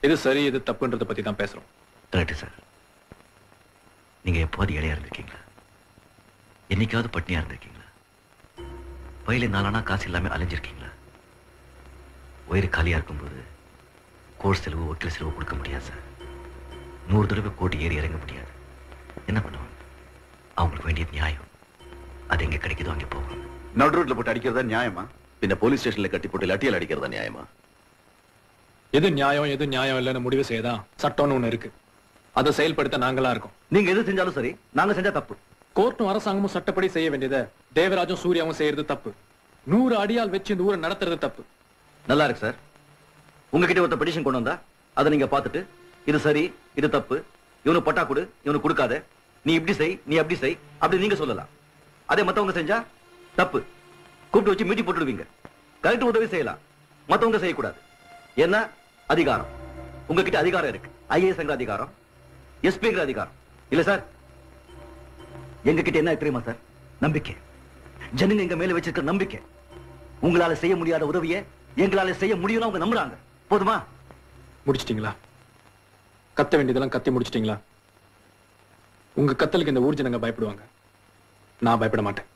இது சரி இது தப்புன்றத பத்தி தான் பேசுறோம். Correct sir. நீங்க எப்போது இடையா இருந்திருக்கீங்களா? என்னைக்காவது பட்னியா இருந்திருக்கீங்களா? வயலில் நாளானா காசு இல்லாம அலைஞ்சிருக்கீங்களா? வயிறு காலியா இருக்கும்போது கோர்ஸ் செலவு வக்கீல் செலவு கொடுக்க முடியாது சார். 100 தடவை கோர்ட்டு ஏறி இறங்க முடியாது. என்ன பண்ணுவாங்க? அவங்களுக்கு வேண்டியது நியாயம். அது எங்க கிடைக்குதோ அங்கே போவாங்க. நடு ரோட்ல போட்டு அடிக்கிறதா நியாயமா? பின்ன போலீஸ் ஸ்டேஷன்ல கட்டி போட்டு லட்டியால் அடிக்கிறதா நியாயமா? எது நியாயம் எது நியாயம் இல்லைன்னு முடிவு செய்யதான் சட்டம்னு ஒண்ணு இருக்கு. அதை செயல்படுத்த நாங்களா இருக்கோம். நீங்க எது செஞ்சாலும் சரி, நாங்க செஞ்சா தப்பு. கோர்ட்டும் அரசாங்கமும் சட்டப்படி செய்ய வேண்டியதை தேவராஜும் சூர்யாவும் செய்யறது தப்பு. 100 அடியால் வச்சு இந்த ஊரை நடத்துறது தப்பு. நல்லா இருக்கு சார். உங்ககிட்ட ஒருத்த பெட்டிஷன் கொண்டு வந்தா அதை நீங்க பார்த்துட்டு இது சரி இது தப்பு, இவனு பட்டா கொடு இவனு கொடுக்காத, நீ இப்படி செய் நீ அப்படி செய் அப்படி நீங்க சொல்லலாம். அதே மத்தவங்க செஞ்சா தப்பு. கூப்பிட்டு வச்சு மீட்டி போட்டுடுவீங்க. கலெக்டர் உதவி செய்யலாம், மத்தவங்க செய்யக்கூடாது. என்ன அதிகாரம்? உங்ககிட்ட அதிகாரம் இருக்கு. ஐஏஎஸ் அதிகாரம், எஸ்பிங்கிற அதிகாரம் இல்ல சார். எங்க கிட்ட என்ன தெரியுமா சார்? நம்பிக்கை. ஜனங்க எங்க மேல வச்சிருக்க நம்பிக்கை. உங்களால செய்ய முடியாத உதவியை எங்களால செய்ய முடியும் அவங்க நம்புறாங்க. போதுமா? முடிச்சிட்டீங்களா? கத்த வேண்டியதெல்லாம் கத்தி முடிச்சிட்டீங்களா? உங்க கத்தலுக்கு இந்த ஊர் ஜனங்க பயப்படுவாங்க. நான் பயப்பட மாட்டேன்.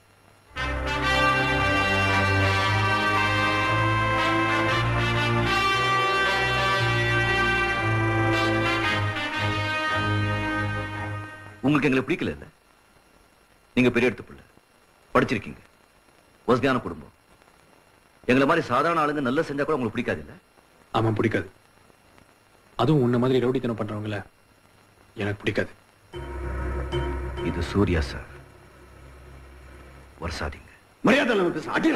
உங்களுக்கு எங்களை பிடிக்கல இல்ல? நீங்க பெரிய எடுத்து பிள்ளை, படிச்சிருக்கீங்க, வசதியான குடும்பம். எங்களை மாதிரி சாதாரண ஆளுங்க நல்ல செஞ்சா கூட உங்களுக்கு பிடிக்காது இல்ல? ஆமா பிடிக்காது. அதுவும் உன்ன மாதிரி ரவுடித்தனம் பண்றவங்கள எனக்கு பிடிக்காது. இது சூர்யா சார். வருஷாதீங்க. மரியாதை அடி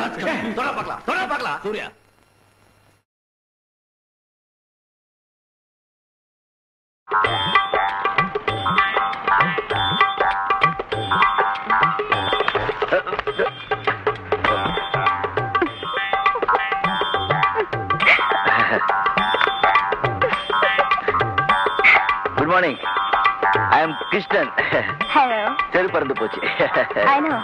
பார்க்கலாம். Surya Good morning. I am Krishnan. Hello. செரு பறந்து போச்சு. I know.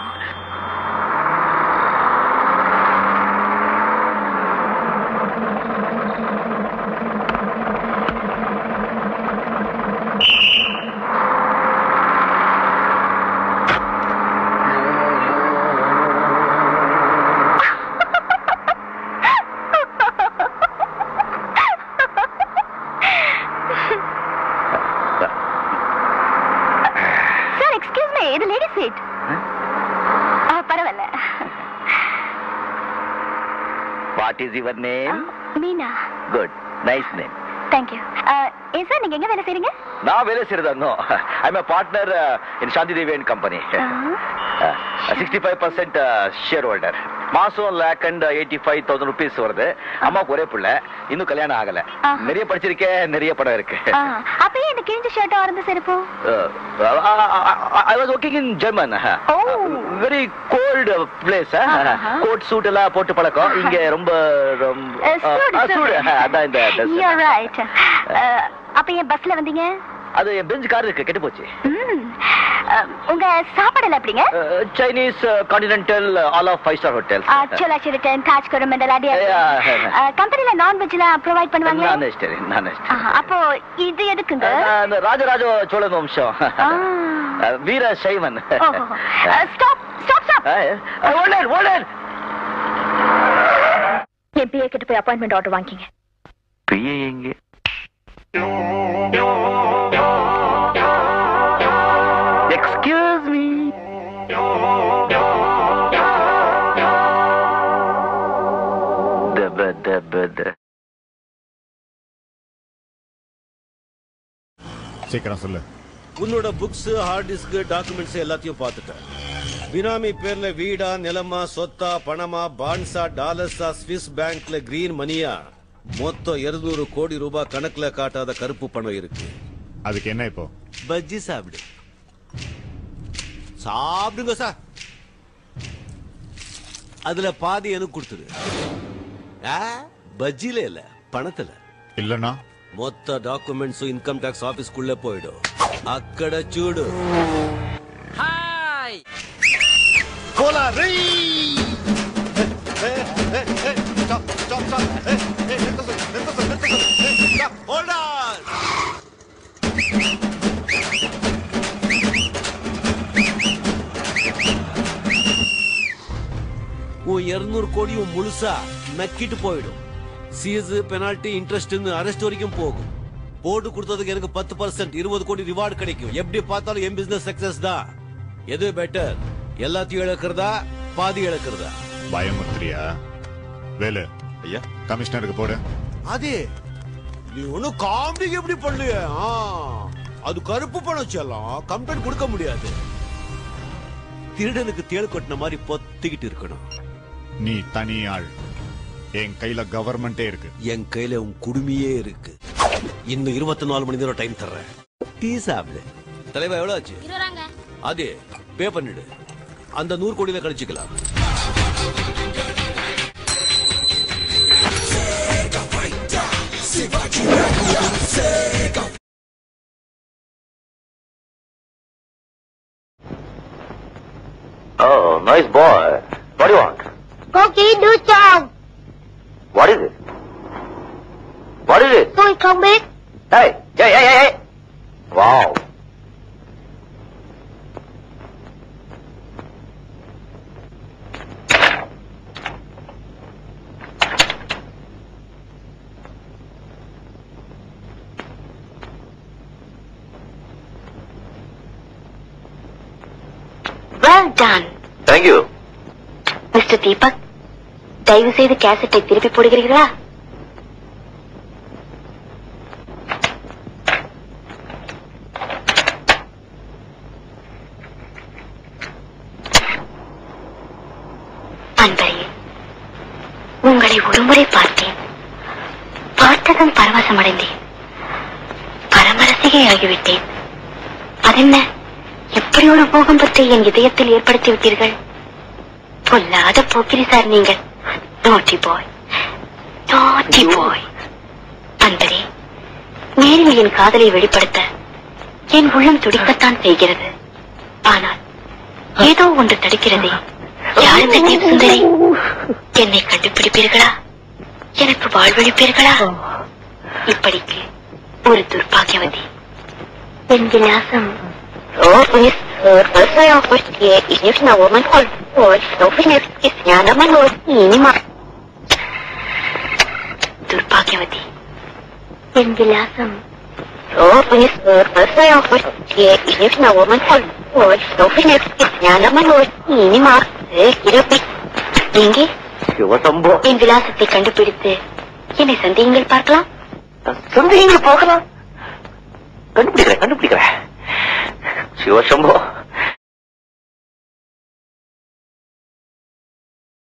What is your name? Meena. Good. Nice name. Thank you. Sir, நீங்க எங்க வேலை செய்றீங்க? நான் வேலை செய்றதா? I'm a partner in Shanti Devi and Company. 65% shareholder. மாசம் ₹1,85,000 வருது. அம்மாவுக்கு ஒரே பிள்ளை, இன்னும் கல்யாணம் ஆகல. நிறைய படிச்சிருக்கேன், நிறைய படம் இருக்கு. அப்ப இந்த கிழிஞ்ச ஷர்ட் ஆரம்ப செருப்பு? I was working in German. Very cold place. Coat suit எல்லாம் போட்டு பழக்கம். இங்க ரொம்ப சூடு. அதான் இந்த dress. You're right. அப்ப ஏன் பஸ்ல வந்தீங்க? அது என் பெஞ்ச் கார் இருக்கு, கெட்டு போச்சு. உங்க சாப்பாடு எல்லாம் எப்படிங்க? Chinese, continental, all of 5-star hotels. Chola Sheraton, Taj Coromandel அடியா. கம்பெனில நான்வெஜ்லாம் ப்ரொவைட் பண்ணுவாங்க? நான் அப்போ இது எதுக்குங்க? ராஜராஜ சோழ வம்சம். வீர சைவன். Stop stop stop. ஓல்டர் என் பிஏ கிட்ட போய் அப்பாயின்மெண்ட் ஆர்டர் வாங்கிங்க. பிஏ எங்க? Excuse me. சீக்கிரம் சொல்லு. உன்னோட புக்ஸ், ஹார்ட் டிஸ்க், டாக்குமெண்ட்ஸ் எல்லாத்தையும் பார்த்துட்டேன். பினாமி பேர்ல வீடா நிலமா சொத்தா பணமா பான்ஸா டாலர்ஸா ஸ்விஸ் பேங்க்ல கிரீன் மணியா மொத்தம் 200 கோடி ரூபாய் கணக்குல காட்டாத கருப்பு பணம் இருக்கு. அதுக்கு என்ன இப்போ? பஜ்ஜி சாப்பிடு. சாப்பிடுங்க சார். அதுல பாதி எனக்கு கொடுத்துரு. பஜ்ஜில இல்ல பணத்துல. இல்லனா மொத்த டாக்குமெண்ட்ஸும் இன்கம் டாக்ஸ் ஆபீஸ்க்குள்ள போயிடும். அக்கட சூடு. ஹாய் கோலா ரீ. Hold on. உன் 200 கோடியும் முழுசா நக்கிட்டு போயிடும். சீஸ் பெனால்டி இன்ட்ரெஸ்ட் அரெஸ்ட் வரைக்கும் போகும். போர்டு கொடுத்ததுக்கு எனக்கு 10% 20 கோடி ரிவார்டு கிடைக்கும். எப்படி பார்த்தாலும் என் பிசினஸ் சக்சஸ் தான். எது பெட்டர்? எல்லாத்தையும் இழக்கிறதா பாதி இழக்கிறதா? பயமுத்திரியா? வேலு ஐயா கமிஷனருக்கு போடு. அதே நீ ஒன்னும் காமெடி எப்படி பண்ணலையே? அது கருப்பு பணம் செல்லம். கம்ப்ளைண்ட் கொடுக்க முடியாது. திருடனுக்கு தேள் கொட்டின மாதிரி பொத்திக்கிட்டு இருக்கணும். நீ தனி ஆள். என் கையில கவர்மெண்டே இருக்கு. என் கையில உன் குடுமையே இருக்கு. இன்னும் 24 மணி நேரம் டைம் தர்றேன். டீ சாப்பிடு. தலைவா எவ்வளவு ஆச்சு? அதே பே பண்ணிடு. அந்த 100 கோடியில கழிச்சுக்கலாம். Oh, nice boy. What do you want? Cookie, do chow. What is it? What is it? Tôi không biết. Hey, hey, hey, hey, hey. Wow. Well done. Thank you. Mr. Deepak, தயவு செய்து கேசட்டை திருப்பி போடுகிறீர்களா? அன்பரே, உங்களை ஒருமுறை பார்த்தேன். பார்த்ததும் பரவசமடைந்தேன். பரமரசிகை ஆகிவிட்டேன். அதென்ன இப்படி ஒரு பூகம்பத்தை என் இதயத்தில் ஏற்படுத்தி விட்டீர்கள்? பொல்லாத போக்கிரி சார் நீங்கள். நாட்டி பாய், நாட்டி பாய். அன்பரே, நேரில் என் காதலை வெளிப்படுத்த என் உள்ளம் துடிக்கத்தான் செய்கிறது. ஆனால் ஏதோ ஒன்று தடுக்கிறதே. யார் இந்த தீப் சுந்தரி? என்னை கண்டுபிடிப்பீர்களா? எனக்கு வாழ்வழிப்பீர்களா? இப்படிக்கு ஒரு துர்பாகியவதி. என் விலாசம் துர்பாகியவதி. என் விலாசம் எங்கே? என் விலாசத்தை கண்டுபிடித்து என்னை சந்தேகங்கள் பார்க்கலாம். சந்தேகங்கள் பார்க்கலாம். கண்டுபிடிக்கிறேன். சிவசம்போ.